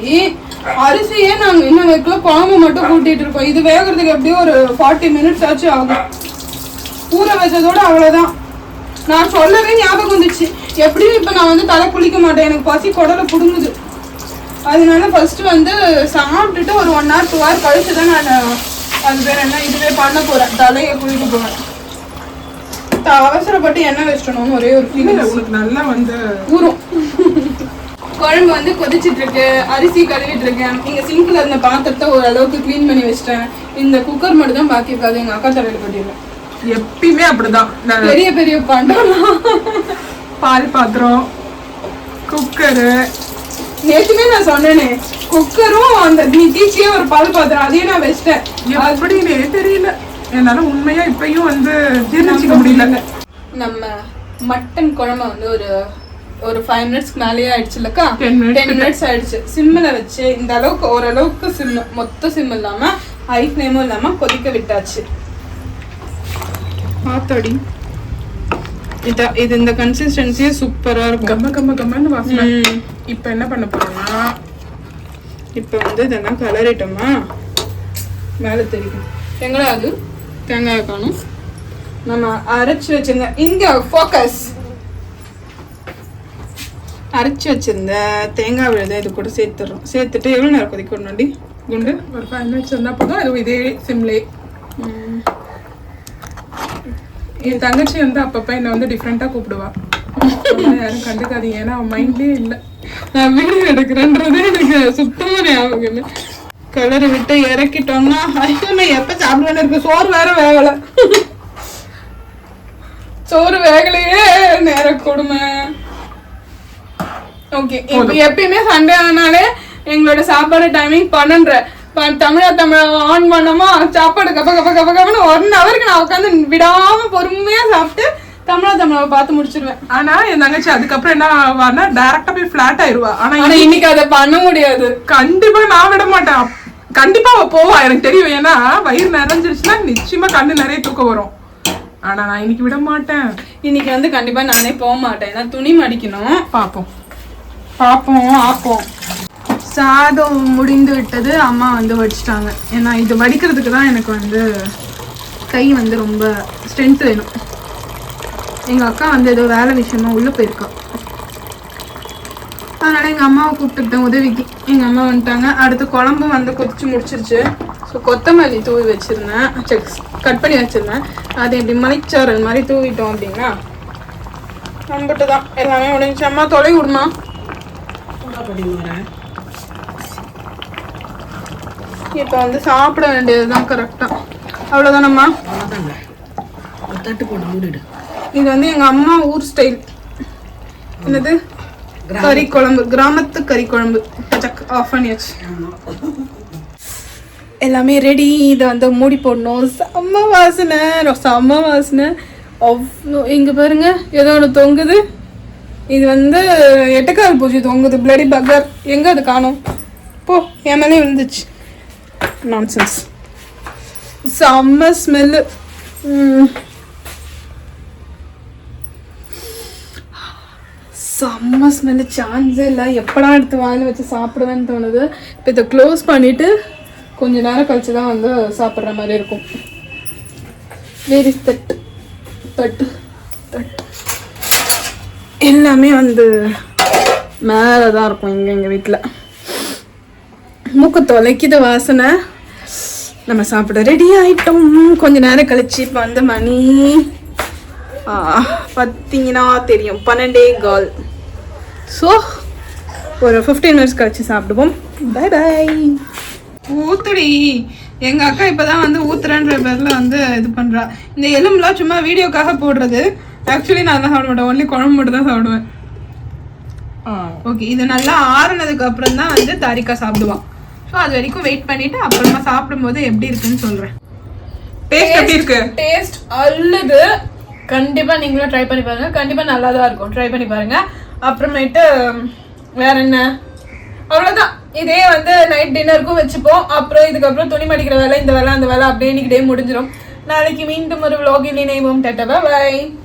அரிசியே நாங்க இன்னும் வைக்கல, குழம்பு மட்டும் கூட்டிட்டு இருக்கோம். இது வேகிறதுக்கு எப்படியும் ஒரு 40 மினிட்ஸ் ஆச்சு ஆகும். ஊற வச்சதோட அவ்வளவுதான். நான் சொல்லவே ஞாபகம் வந்துச்சு, எப்படியும் இப்ப நான் வந்து தலை குளிக்க மாட்டேன், எனக்கு பசி குடலை புடுங்குது. அதனால ஃபர்ஸ்ட் வந்து சாப்பிட்டுட்டு ஒரு 1 hour 2 hour கழிச்சுதான் நான் அது பேர் என்ன இதுவே பண்ண போறேன், தலையை குளிக்க போறேன். அவசரப்பட்டு எண்ணெய் வச்சிடணும்னு ஒரே ஒரு ஃபீல். உனக்கு நல்லா வந்து ஊறும். குழம்பு வந்து கொதிச்சிட்டு இருக்கு, அரிசி கழுவிட்டு இருக்கேன். இங்க சிங்க்ல இருந்த பாத்திரத்தை ஓரளவுக்கு கிளீன் பண்ணி வச்சிட்டேன். இந்த குக்கர் மட்டும் தான் பாக்கி இருக்காது, எங்க அக்கா தலையில கட்டிடுவேன். எப்பயுமே அப்படிதான். பெரிய பெரிய பாண்டம், பால் பாத்திரம், குக்கரு. நேற்றுமே நான் சொன்னேனே, குக்கரும் அந்த டீச்சியே ஒரு பால் பாத்திரம் அதையும் நான் வச்சிட்டேன். அப்படின்னே தெரியல என்னால உண்மையா இப்பயும் வந்து ஜீர்ணிச்சிக்க முடியல. நம்ம மட்டன் குழம்பு வந்து ஒரு 5 மினிட்ஸ்க்கு மேலேயே ஆயிடுச்சுல்லக்கா. 10 மினிட்ஸ் ஆயிடுச்சு. சிம்மில் வச்சு இந்த அளவுக்கு ஓரளவுக்கு சிம், மொத்த சிம் இல்லாம ஹை ஃப்ளேமும் இல்லாம கொதிக்க விட்டாச்சு. ஆத்தடி இது இந்த கன்சிஸ்டன்சியே சூப்பரா இருக்கும். கம்ம கம்ம கம்மன்னு வாசனை. இப்போ என்ன பண்ண போறோம்னா, இப்போ வந்து இதெல்லாம் கலரிட்டோமா மேலே தெரியும். எங்கடா அது தேங்காய் காணும். நம்ம அரைச்சி வச்சிருந்த இங்க ஃபோக்கஸ் அரைச்சி வச்சிருந்த தேங்காய் விழுதை இது கூட சேர்த்துறோம். சேர்த்துட்டு எவ்வளோ நேரம் கொதிக்க விடணும்டி? குண்டு ஒரு 5 மினிட்ஸ் இருந்தால் போதும். அது இதே சிம்லே. என் தங்கச்சி வந்து அப்பப்போ என்னை வந்து டிஃப்ரெண்ட்டாக கூப்பிடுவா. யாரும் கண்டுக்காதீங்க, ஏன்னா அவன் மைண்ட்லேயே இல்லை நான் வீடியோ எடுக்கிறேன்றது எனக்கு சுத்தமாக ஞாபகம் இல்லை. கலரை விட்டு இறக்கிட்டோம்னா ஐயோ எப்போ சாப்பிடுவேன்னு இருக்கு. சோறு வேற வேகலை, சோறு வேகலையே நேர கொடுமை. ஓகே, இப்போ எப்பயுமே சண்டே ஆனாலே எங்களோட சாப்பாடு டைமிங் 12. தமிழா ஆன் பண்ணோமா சாப்பாடு கப்ப கப்ப கப்ப கப்பன்னு 1 ஹவருக்கு நான் உட்காந்து விடாம பொறுமையா சாப்பிட்டு தமிழாவை பார்த்து முடிச்சிருவேன். ஆனா என் தங்கச்சி அதுக்கப்புறம் என்ன ஆவான்னா டைரக்டா போய் ஃபிளாட் ஆயிருவா. ஆனா இன்னைக்கு அதை பண்ண முடியாது. கண்டிப்பா நான் விட மாட்டேன். கண்டிப்பா அவ போவா, எனக்கு தெரியும். ஏன்னா வயிறு நிறைஞ்சிருச்சுன்னா நிச்சயமா கண்ணு நிறைய தூக்கம் வரும். ஆனா நான் இன்னைக்கு விட மாட்டேன். இன்னைக்கு வந்து கண்டிப்பா நானே போக மாட்டேன். ஏன்னா துணி மடிக்கணும். பாப்போம் ஆப்போம். சாதம் முடிந்து விட்டது. அம்மா வந்து வடிச்சிட்டாங்க. ஏன்னா இது வடிக்கிறதுக்கு தான் எனக்கு வந்து கை வந்து ரொம்ப ஸ்ட்ரென்த் வேணும். எங்கள் அக்கா வந்து ஏதோ வேலை விஷயமா உள்ளே போயிருக்கா. அதனால் எங்கள் அம்மாவை கூப்பிட்டுக்கிட்டேன் உதவிக்கு. எங்கள் அம்மா வந்துட்டாங்க. அடுத்து குழம்பும் வந்து கொதிச்சு முடிச்சிருச்சு. ஸோ கொத்தமல்லி தூவி வச்சுருந்தேன், கட் பண்ணி வச்சுருந்தேன். அது இப்படி மலைச்சாரல் மாதிரி தூவிட்டோம் அப்படின்னா நம்பிட்டு தான் எல்லாமே முடிஞ்சு. அம்மா தொலை விடுமா? இப்போ வந்து சாப்பிட வேண்டியது தான் கரெக்டாக. அவ்வளோதானம்மா? தட்டு போட்டு மூடிடு. இது வந்து எங்கள் அம்மா ஊர் ஸ்டைல். என்னது? கறி குழம்பு, கிராமத்து கறி குழம்பு. ஆஃப் பண்ணியாச்சு, எல்லாமே ரெடி. இதை வந்து மூடி போடணும். செம்ம வாசனை. அவ்வளோ இங்கே பாருங்க, ஏதோ ஒன்று தொங்குது. இது வந்து எட்டக்கால் பூச்சி தொங்குது, பிளடி பக்கர். எங்கே அது காணும்? போ, என் மேலே விழுந்துச்சு. நான்சென்ஸ். செம்ம ஸ்மெல்லு. செம்ம ஸ்மெல்லு, சான்ஸே இல்லை. எப்படா எடுத்து வாயில் வச்சு சாப்பிடுவேன்னு தோணுது. இப்போ இதை க்ளோஸ் பண்ணிவிட்டு கொஞ்ச நேரம் கழிச்சு தான் வந்து சாப்பிட்ற மாதிரி இருக்கும். வேர் இஸ் தட்டு எல்லாமே வந்து மேலே தான் இருக்கும். இங்கே எங்கள் வீட்டில் மூக்கு தொலைக்கிது வாசனை. நம்ம சாப்பிட ரெடி ஆகிட்டோம். கொஞ்ச நேரம் கழிச்சு இப்போ வந்து மணி பார்த்தீங்கன்னா தெரியும் 12:15. ஸோ ஒரு 15 மினிட்ஸ் கழிச்சு சாப்பிடுவோம். Bye bye. ஊத்துடி. எங்கள் அக்கா இப்போ தான் வந்து ஊத்துறன்ற பேரில் வந்து இது பண்ணுறா. இந்த எலும்புலாம் சும்மா வீடியோக்காக போடுறது. ஆக்சுவலி நான் தான் சாப்பிட மாட்டேன், ஒன்லி குழம்பு மட்டும் தான் சாப்பிடுவேன். ஓகே, இது நல்லா ஆறுனதுக்கு அப்புறம் தான் வந்து தாரிக்கா சாப்பிடுவான். ஸோ அது வரைக்கும் வெயிட் பண்ணிட்டு அப்புறமா சாப்பிடும்போது எப்படி இருக்குன்னு சொல்கிறேன். டேஸ்ட் எப்படி இருக்கு? டேஸ்ட் அல்லது கண்டிப்பாக நீங்களும் ட்ரை பண்ணி பாருங்க. கண்டிப்பாக நல்லா தான் இருக்கும், ட்ரை பண்ணி பாருங்க. அப்புறமேட்டு வேற என்ன, அவ்வளவுதான். இதே வந்து நைட் டின்னருக்கும் வச்சுப்போம். அப்புறம் இதுக்கப்புறம் துணி மடிக்கிற வேலை, இந்த வேலை, அந்த வேலை அப்படியே இன்னைக்கு டே முடிஞ்சிடும். நாளைக்கு மீண்டும் ஒரு vlog இல் இணைவோம். Tata bye.